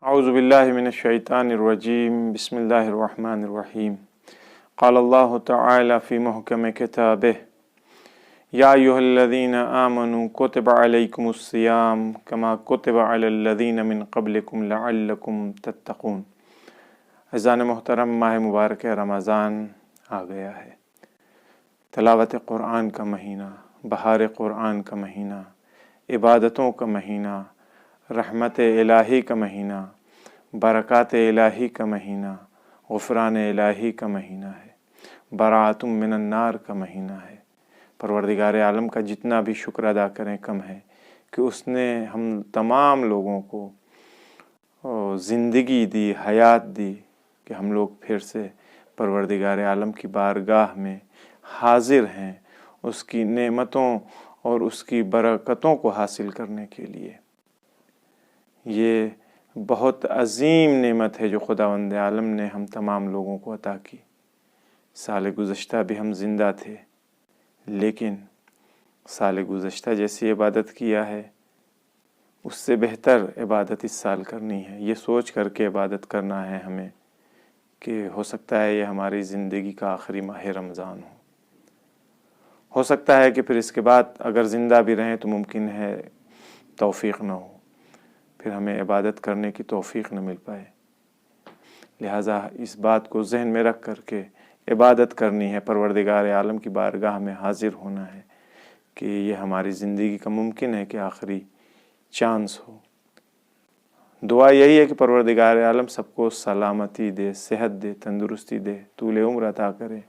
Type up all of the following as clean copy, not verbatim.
اعوذ باللہ من الشیطان الرجیم بسم اللہ الرحمن الرحیم قال اللہ تعالی فی محکم کتابہ یا ایھا الذین آمنوا کتب علیکم الصیام کما کتب علی الذین من قبلکم لعلکم تتقون۔ عزیزان محترم، ماہ مبارک رمضان آ گیا ہے۔ تلاوت قرآن کا مہینہ، بہار قرآن کا مہینہ، عبادتوں کا مہینہ، رحمت الہی کا مہینہ، برکات الہی کا مہینہ، غفران الہی کا مہینہ ہے، براءۃ من النار کا مہینہ ہے۔ پروردگار عالم کا جتنا بھی شکر ادا کریں کم ہے کہ اس نے ہم تمام لوگوں کو زندگی دی، حیات دی کہ ہم لوگ پھر سے پروردگار عالم کی بارگاہ میں حاضر ہیں اس کی نعمتوں اور اس کی برکتوں کو حاصل کرنے کے لیے۔ یہ بہت عظیم نعمت ہے جو خداوند عالم نے ہم تمام لوگوں کو عطا کی۔ سال گزشتہ بھی ہم زندہ تھے، لیکن سال گزشتہ جیسی عبادت کیا ہے اس سے بہتر عبادت اس سال کرنی ہے۔ یہ سوچ کر کے عبادت کرنا ہے ہمیں کہ ہو سکتا ہے یہ ہماری زندگی کا آخری ماہ رمضان ہو سکتا ہے کہ پھر اس کے بعد اگر زندہ بھی رہیں تو ممکن ہے توفیق نہ ہو، پھر ہمیں عبادت کرنے کی توفیق نہ مل پائے۔ لہٰذا اس بات کو ذہن میں رکھ کر کے عبادت کرنی ہے، پروردگار عالم کی بارگاہ میں حاضر ہونا ہے کہ یہ ہماری زندگی کا ممکن ہے کہ آخری چانس ہو۔ دعا یہی ہے کہ پروردگار عالم سب کو سلامتی دے، صحت دے، تندرستی دے، طول عمر عطا کرے۔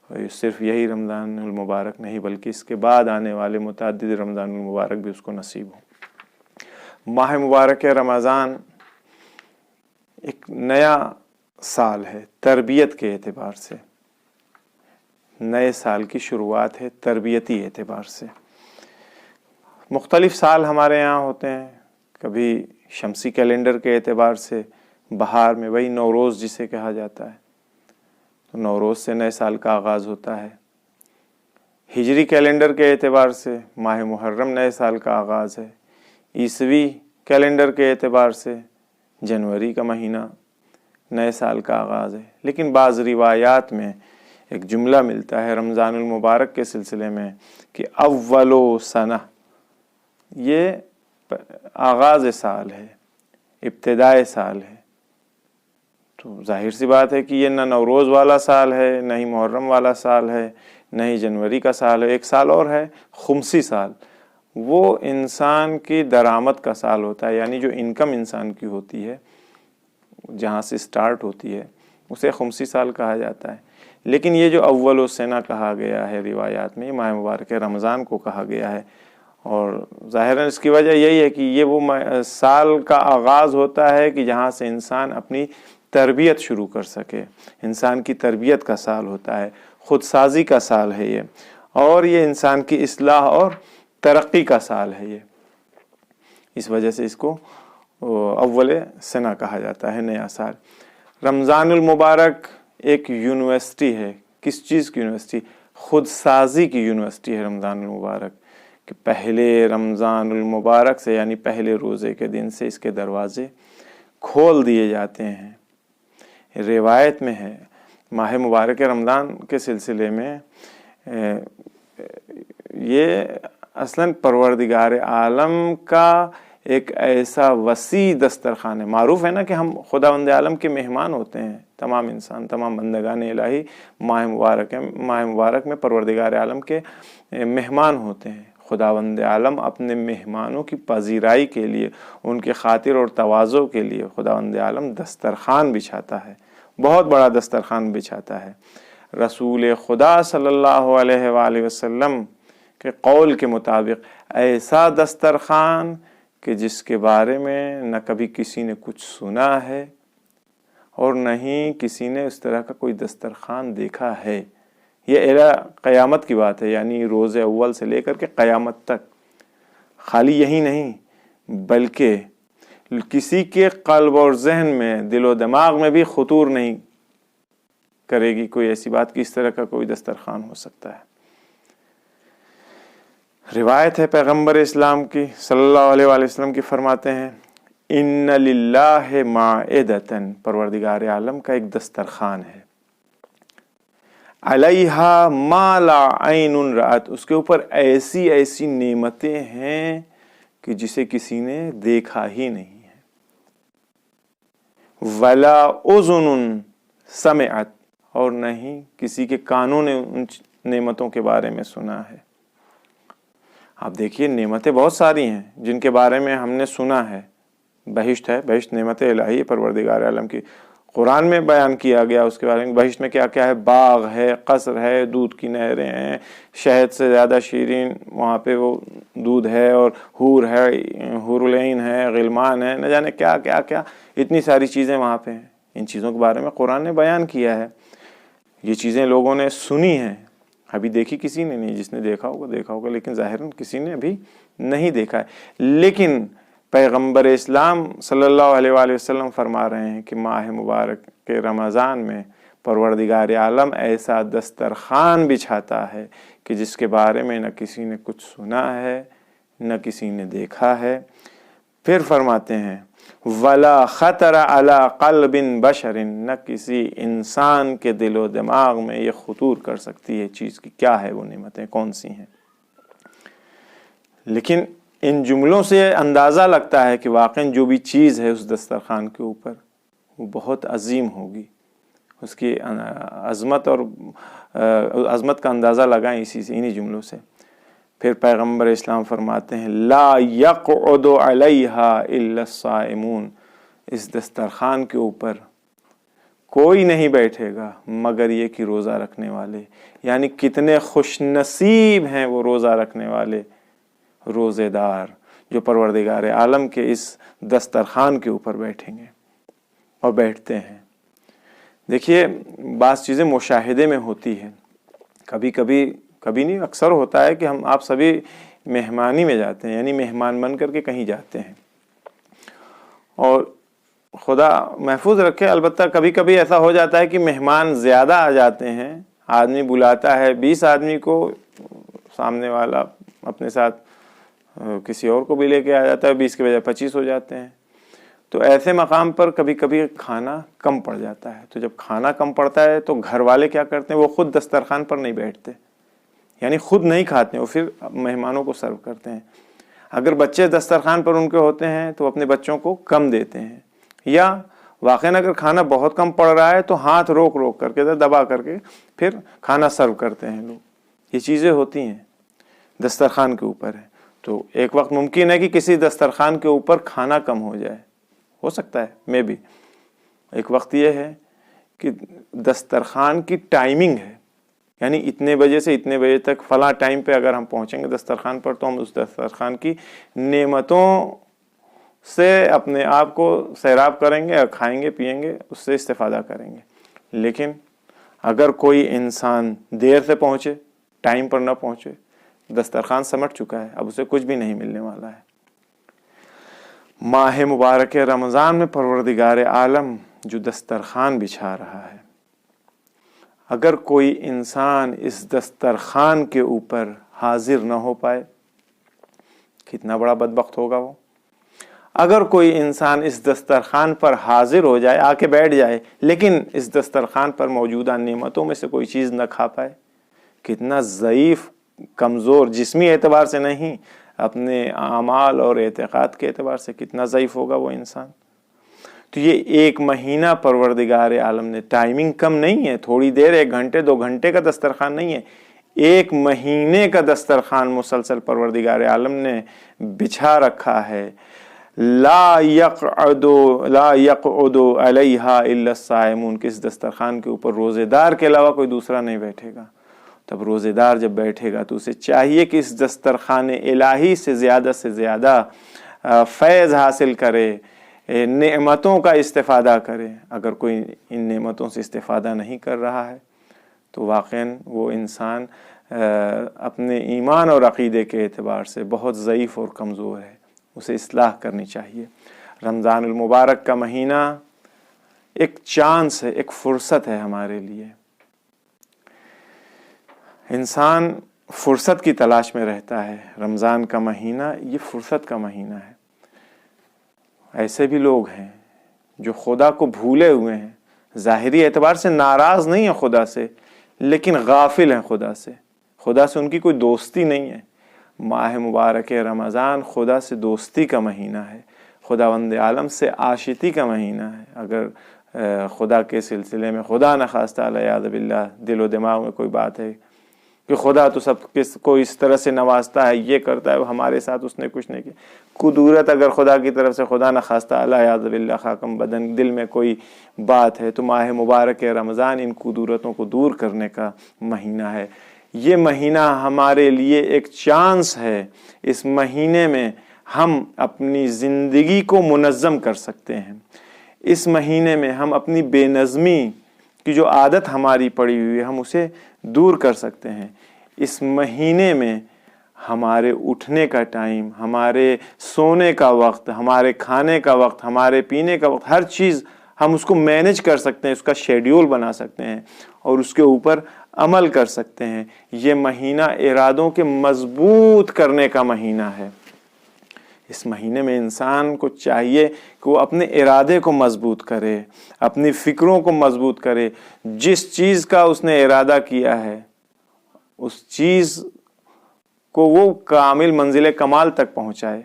اور صرف یہی رمضان المبارک نہیں بلکہ اس کے بعد آنے والے متعدد رمضان المبارک بھی اس کو نصیب ہو۔ ماہ مبارک رمضان ایک نیا سال ہے تربیت کے اعتبار سے، نئے سال کی شروعات ہے تربیتی اعتبار سے۔ مختلف سال ہمارے یہاں ہوتے ہیں، کبھی شمسی کیلنڈر کے اعتبار سے بہار میں وہی نوروز جسے کہا جاتا ہے، تو نوروز سے نئے سال کا آغاز ہوتا ہے۔ ہجری کیلنڈر کے اعتبار سے ماہ محرم نئے سال کا آغاز ہے۔ عیسوی کیلنڈر کے اعتبار سے جنوری کا مہینہ نئے سال کا آغاز ہے۔ لیکن بعض روایات میں ایک جملہ ملتا ہے رمضان المبارک کے سلسلے میں کہ اول سنہ، یہ آغاز سال ہے، ابتدائے سال ہے۔ تو ظاہر سی بات ہے کہ یہ نہ نوروز والا سال ہے، نہ ہی محرم والا سال ہے، نہ ہی جنوری کا سال ہے۔ ایک سال اور ہے خمسی سال، وہ انسان کی درآمد کا سال ہوتا ہے، یعنی جو انکم انسان کی ہوتی ہے جہاں سے سٹارٹ ہوتی ہے اسے خمسی سال کہا جاتا ہے۔ لیکن یہ جو اول سنہ کہا گیا ہے روایات میں، ماہ مبارک رمضان کو کہا گیا ہے، اور ظاہراً اس کی وجہ یہی ہے کہ یہ وہ سال کا آغاز ہوتا ہے کہ جہاں سے انسان اپنی تربیت شروع کر سکے۔ انسان کی تربیت کا سال ہوتا ہے، خود سازی کا سال ہے یہ، اور یہ انسان کی اصلاح اور ترقی کا سال ہے یہ۔ اس وجہ سے اس کو اول سنہ کہا جاتا ہے، نیا سال۔ رمضان المبارک ایک یونیورسٹی ہے۔ کس چیز کی یونیورسٹی؟ خود سازی کی یونیورسٹی ہے رمضان المبارک، کہ پہلے رمضان المبارک سے یعنی پہلے روزے کے دن سے اس کے دروازے کھول دیے جاتے ہیں۔ روایت میں ہے ماہ مبارک رمضان کے سلسلے میں یہ اصلاً پروردگار عالم کا ایک ایسا وسیع دسترخوان ہے۔ معروف ہے نا کہ ہم خداوند عالم کے مہمان ہوتے ہیں، تمام انسان، تمام بندگان الہی ماہ مبارک میں پروردگار عالم کے مہمان ہوتے ہیں۔ خداوند عالم اپنے مہمانوں کی پذیرائی کے لیے، ان کے خاطر اور تواضع کے لیے خداوند عالم دسترخوان بچھاتا ہے، بہت بڑا دسترخوان بچھاتا ہے۔ رسول خدا صلی اللہ علیہ وآلہ وسلم کے قول کے مطابق ایسا دسترخوان کہ جس کے بارے میں نہ کبھی کسی نے کچھ سنا ہے اور نہ ہی کسی نے اس طرح کا کوئی دسترخوان دیکھا ہے۔ یہ الی قیامت کی بات ہے، یعنی روز اول سے لے کر کے قیامت تک۔ خالی یہی نہیں بلکہ کسی کے قلب اور ذہن میں، دل و دماغ میں بھی خطور نہیں کرے گی کوئی ایسی بات کہ اس طرح کا کوئی دسترخوان ہو سکتا ہے۔ روایت ہے پیغمبر اسلام کی صلی اللہ علیہ وآلہ وسلم کی، فرماتے ہیں ان للہ مائدۃ، پروردگار عالم کا ایک دسترخوان ہے، علیہا ما لا عین رأت، اس کے اوپر ایسی ایسی نعمتیں ہیں کہ جسے کسی نے دیکھا ہی نہیں ہے، ولا اذن سمعت، اور نہیں کسی کے کانوں نے ان نعمتوں کے بارے میں سنا ہے۔ آپ دیکھیے نعمتیں بہت ساری ہیں جن کے بارے میں ہم نے سنا ہے، بہشت ہے، بہشت نعمت الہی پروردگار عالم کی، قرآن میں بیان کیا گیا اس کے بارے میں، بہشت میں کیا کیا ہے، باغ ہے، قصر ہے، دودھ کی نہریں ہیں، شہد سے زیادہ شیرین وہاں پہ وہ دودھ ہے، اور حور ہے، حور العین ہے، غلمان ہے، نہ جانے کیا کیا کیا، اتنی ساری چیزیں وہاں پہ ہیں۔ ان چیزوں کے بارے میں قرآن نے بیان کیا ہے، یہ چیزیں لوگوں نے سنی ہیں، ابھی دیکھی کسی نے نہیں، جس نے دیکھا ہوگا، لیکن ظاہراً کسی نے ابھی نہیں دیکھا ہے۔ لیکن پیغمبر اسلام صلی اللہ علیہ وآلہ وسلم فرما رہے ہیں کہ ماہ مبارک کے رمضان میں پروردگار عالم ایسا دسترخوان بچھاتا ہے کہ جس کے بارے میں نہ کسی نے کچھ سنا ہے نہ کسی نے دیکھا ہے۔ پھر فرماتے ہیں وَلَا خَطَرَ عَلَىٰ قَلْبٍ بَشَرٍ، نہ کسی انسان کے دل و دماغ میں یہ خطور کر سکتی ہے چیز کی کیا ہے، وہ نعمتیں کون سی ہیں۔ لیکن ان جملوں سے اندازہ لگتا ہے کہ واقعاً جو بھی چیز ہے اس دسترخوان کے اوپر وہ بہت عظیم ہوگی، اس کی عظمت اور عظمت کا اندازہ لگائیں اسی سے، انہی جملوں سے۔ پھر پیغمبر اسلام فرماتے ہیں لا یقعد علیہا الا الصائمون، اس دسترخوان کے اوپر کوئی نہیں بیٹھے گا مگر یہ کہ روزہ رکھنے والے، یعنی کتنے خوش نصیب ہیں وہ روزہ رکھنے والے روزے دار جو پروردگار عالم کے اس دسترخوان کے اوپر بیٹھیں گے اور بیٹھتے ہیں۔ دیکھیے بعض چیزیں مشاہدے میں ہوتی ہیں، کبھی نہیں اکثر ہوتا ہے کہ ہم آپ سبھی مہمانی میں جاتے ہیں، یعنی مہمان بن کر کے کہیں جاتے ہیں، اور خدا محفوظ رکھے البتہ کبھی کبھی ایسا ہو جاتا ہے کہ مہمان زیادہ آ جاتے ہیں، آدمی بلاتا ہے 20 آدمی کو، سامنے والا اپنے ساتھ کسی اور کو بھی لے کے آ جاتا ہے، 20 کے بجائے 25 ہو جاتے ہیں، تو ایسے مقام پر کبھی کبھی کھانا کم پڑ جاتا ہے۔ تو جب کھانا کم پڑتا ہے تو گھر والے کیا کرتے ہیں، وہ خود دسترخوان پر نہیں بیٹھتے، یعنی خود نہیں کھاتے ہیں، وہ پھر مہمانوں کو سرو کرتے ہیں۔ اگر بچے دسترخوان پر ان کے ہوتے ہیں تو اپنے بچوں کو کم دیتے ہیں، یا واقعاً اگر کھانا بہت کم پڑ رہا ہے تو ہاتھ روک کر کے دبا کر کے پھر کھانا سرو کرتے ہیں لوگ۔ یہ چیزیں ہوتی ہیں، دسترخوان کے اوپر ہے، تو ایک وقت ممکن ہے کہ کسی دسترخوان کے اوپر کھانا کم ہو جائے، ہو سکتا ہے میں بھی ایک وقت یہ ہے کہ دسترخوان کی ٹائمنگ ہے، یعنی اتنے بجے سے اتنے بجے تک فلاں ٹائم پہ اگر ہم پہنچیں گے دسترخوان پر تو ہم اس دسترخوان کی نعمتوں سے اپنے آپ کو سیراب کریں گے اور کھائیں گے پیئیں گے، اس سے استفادہ کریں گے۔ لیکن اگر کوئی انسان دیر سے پہنچے، ٹائم پر نہ پہنچے، دسترخوان سمٹ چکا ہے، اب اسے کچھ بھی نہیں ملنے والا ہے۔ ماہ مبارک رمضان میں پروردگار عالم جو دسترخوان بچھا رہا ہے، اگر کوئی انسان اس دسترخوان کے اوپر حاضر نہ ہو پائے، کتنا بڑا بدبخت ہوگا وہ۔ اگر کوئی انسان اس دسترخوان پر حاضر ہو جائے، آ کے بیٹھ جائے، لیکن اس دسترخوان پر موجودہ نعمتوں میں سے کوئی چیز نہ کھا پائے، کتنا ضعیف، کمزور، جسمی اعتبار سے نہیں، اپنے اعمال اور اعتقاد کے اعتبار سے کتنا ضعیف ہوگا وہ انسان۔ تو یہ ایک مہینہ پروردگار عالم نے، ٹائمنگ کم نہیں ہے، تھوڑی دیر، 1 گھنٹے 2 گھنٹے کا دسترخوان نہیں ہے، 1 مہینے کا دسترخوان مسلسل پروردگار عالم نے بچھا رکھا ہے۔ لا یقعد علیہا الا الصائمون، کس دسترخوان کے اوپر روزے دار کے علاوہ کوئی دوسرا نہیں بیٹھے گا۔ تب روزے دار جب بیٹھے گا تو اسے چاہیے کہ اس دسترخوان الہی سے زیادہ فیض حاصل کرے، نعمتوں کا استفادہ کرے۔ اگر کوئی ان نعمتوں سے استفادہ نہیں کر رہا ہے تو واقعاً وہ انسان اپنے ایمان اور عقیدے کے اعتبار سے بہت ضعیف اور کمزور ہے، اسے اصلاح کرنی چاہیے۔ رمضان المبارک کا مہینہ ایک چانس ہے، ایک فرصت ہے ہمارے لیے۔ انسان فرصت کی تلاش میں رہتا ہے۔ رمضان کا مہینہ یہ فرصت کا مہینہ ہے۔ ایسے بھی لوگ ہیں جو خدا کو بھولے ہوئے ہیں، ظاہری اعتبار سے ناراض نہیں ہیں خدا سے، لیکن غافل ہیں خدا سے ان کی کوئی دوستی نہیں ہے۔ ماہ مبارک رمضان خدا سے دوستی کا مہینہ ہے، خداوند عالم سے عاشقی کا مہینہ ہے۔ اگر خدا کے سلسلے میں خدا نخواستہ علیہ باللہ دل و دماغ میں کوئی بات ہے کہ خدا تو سب کو اس طرح سے نوازتا ہے، یہ کرتا ہے، ہمارے ساتھ اس نے کچھ نہیں کیا، قدورت اگر خدا کی طرف سے خدا نخواستہ علیہ باللہ خاکم بدن دل میں کوئی بات ہے، تو ماہ مبارک رمضان ان قدورتوں کو دور کرنے کا مہینہ ہے۔ یہ مہینہ ہمارے لیے ایک چانس ہے، اس مہینے میں ہم اپنی زندگی کو منظم کر سکتے ہیں۔ اس مہینے میں ہم اپنی بے نظمی کی جو عادت ہماری پڑی ہوئی ہے ہم اسے دور کر سکتے ہیں۔ اس مہینے میں ہمارے اٹھنے کا ٹائم، ہمارے سونے کا وقت، ہمارے کھانے کا وقت، ہمارے پینے کا وقت، ہر چیز ہم اس کو مینج کر سکتے ہیں، اس کا شیڈیول بنا سکتے ہیں اور اس کے اوپر عمل کر سکتے ہیں۔ یہ مہینہ ارادوں کے مضبوط کرنے کا مہینہ ہے۔ اس مہینے میں انسان کو چاہیے کہ وہ اپنے ارادے کو مضبوط کرے، اپنی فکروں کو مضبوط کرے۔ جس چیز کا اس نے ارادہ کیا ہے اس چیز کو وہ کامل منزل کمال تک پہنچائے،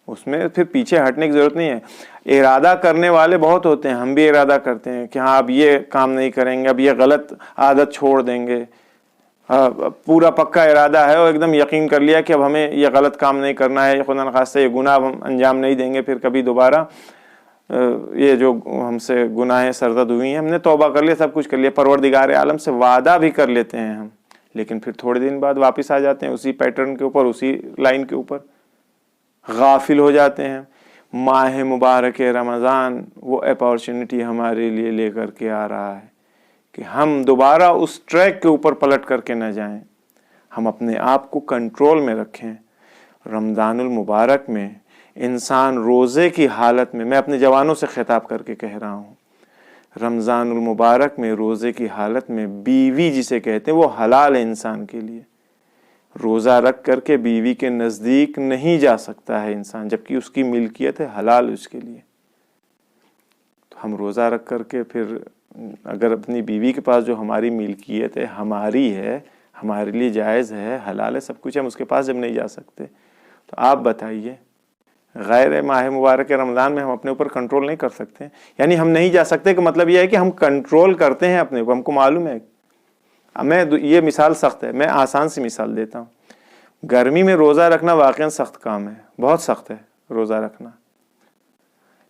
اس میں پھر پیچھے ہٹنے کی ضرورت نہیں ہے۔ ارادہ کرنے والے بہت ہوتے ہیں، ہم بھی ارادہ کرتے ہیں کہ ہاں اب یہ کام نہیں کریں گے، اب یہ غلط عادت چھوڑ دیں گے، پورا پکا ارادہ ہے اور ایک دم یقین کر لیا کہ اب ہمیں یہ غلط کام نہیں کرنا ہے، خدا نخواستہ یہ گناہ ہم انجام نہیں دیں گے پھر کبھی دوبارہ۔ یہ جو ہم سے گناہیں سرزد ہوئی ہیں ہم نے توبہ کر لیا، سب کچھ کر لیا، پروردگار عالم سے وعدہ بھی کر لیتے ہیں ہم، لیکن پھر تھوڑے دن بعد واپس آ جاتے ہیں اسی پیٹرن کے اوپر، اسی لائن کے اوپر، غافل ہو جاتے ہیں۔ ماہ مبارک رمضان وہ اپارچونٹی ہمارے لیے لے کر کے آ رہا ہے کہ ہم دوبارہ اس ٹریک کے اوپر پلٹ کر کے نہ جائیں، ہم اپنے آپ کو کنٹرول میں رکھیں۔ رمضان المبارک میں انسان روزے کی حالت میں اپنے جوانوں سے خطاب کر کے کہہ رہا ہوں، رمضان المبارک میں روزے کی حالت میں بیوی جسے کہتے ہیں وہ حلال ہے انسان کے لیے۔ روزہ رکھ کر کے بیوی کے نزدیک نہیں جا سکتا ہے انسان، جبکہ اس کی ملکیت ہے، حلال اس کے لیے۔ تو ہم روزہ رکھ کر کے پھر اگر اپنی بیوی کے پاس جو ہماری ملکیت ہے، ہماری ہے، ہمارے لیے جائز ہے، حلال ہے، سب کچھ، ہم اس کے پاس جب نہیں جا سکتے تو آپ بتائیے، غیر ماہ مبارک رمضان میں ہم اپنے اوپر کنٹرول نہیں کر سکتے؟ یعنی ہم نہیں جا سکتے کہ مطلب یہ ہے کہ ہم کنٹرول کرتے ہیں اپنے اوپر، ہم کو معلوم ہے۔ یہ مثال سخت ہے، میں آسان سی مثال دیتا ہوں۔ گرمی میں روزہ رکھنا واقعاً سخت کام ہے، بہت سخت ہے روزہ رکھنا،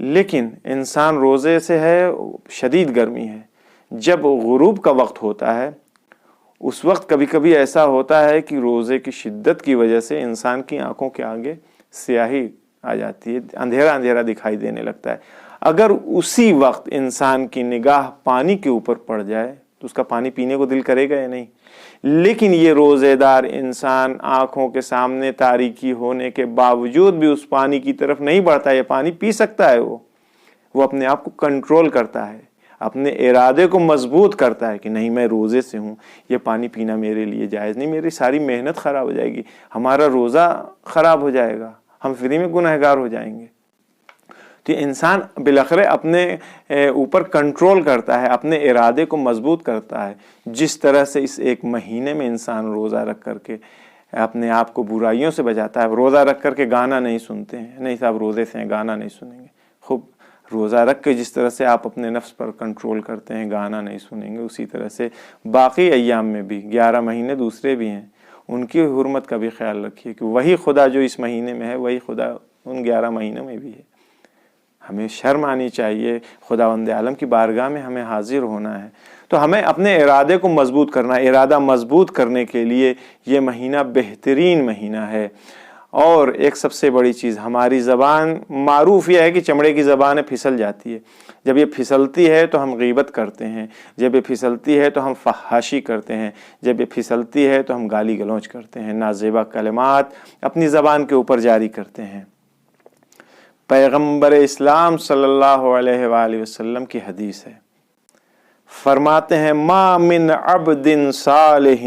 لیکن انسان روزے سے ہے، شدید گرمی ہے، جب غروب کا وقت ہوتا ہے اس وقت کبھی کبھی ایسا ہوتا ہے کہ روزے کی شدت کی وجہ سے انسان کی آنکھوں کے آگے سیاہی آ جاتی ہے، اندھیرا اندھیرا دکھائی دینے لگتا ہے۔ اگر اسی وقت انسان کی نگاہ پانی کے اوپر پڑ جائے تو اس کا پانی پینے کو دل کرے گا یا نہیں؟ لیکن یہ روزے دار انسان آنکھوں کے سامنے تاریکی ہونے کے باوجود بھی اس پانی کی طرف نہیں بڑھتا، یہ پانی پی سکتا ہے، وہ اپنے آپ کو کنٹرول کرتا ہے، اپنے ارادے کو مضبوط کرتا ہے کہ نہیں میں روزے سے ہوں، یہ پانی پینا میرے لیے جائز نہیں، میری ساری محنت خراب ہو جائے گی، ہمارا روزہ خراب ہو جائے گا، ہم فری میں گنہگار ہو جائیں گے۔ تو انسان بالآخر اپنے اوپر کنٹرول کرتا ہے، اپنے ارادے کو مضبوط کرتا ہے۔ جس طرح سے اس ایک مہینے میں انسان روزہ رکھ کر کے اپنے آپ کو برائیوں سے بچاتا ہے۔ روزہ رکھ کر کے گانا نہیں سنتے ہیں، نہیں صاحب روزے سے ہیں گانا نہیں سنیں گے۔ خوب روزہ رکھ کے جس طرح سے آپ اپنے نفس پر کنٹرول کرتے ہیں، گانا نہیں سنیں گے، اسی طرح سے باقی ایام میں بھی 11 مہینے دوسرے بھی ہیں، ان کی حرمت کا بھی خیال رکھیے کہ وہی خدا جو اس مہینے میں ہے وہی خدا ان 11 مہینوں میں بھی ہے۔ ہمیں شرم آنی چاہیے، خداوند عالم کی بارگاہ میں ہمیں حاضر ہونا ہے، تو ہمیں اپنے ارادے کو مضبوط کرنا ہے۔ ارادہ مضبوط کرنے کے لیے یہ مہینہ بہترین مہینہ ہے۔ اور ایک سب سے بڑی چیز، ہماری زبان معروف یہ ہے کہ چمڑے کی زبان پھسل جاتی ہے، جب یہ پھسلتی ہے تو ہم غیبت کرتے ہیں، جب یہ پھسلتی ہے تو ہم فحاشی کرتے ہیں، جب یہ پھسلتی ہے تو ہم گالی گلوچ کرتے ہیں، نازیبا کلمات اپنی زبان کے اوپر جاری کرتے ہیں۔ پیغمبر اسلام صلی اللہ علیہ وآلہ وسلم کی حدیث ہے، فرماتے ہیں ما من عبد صالح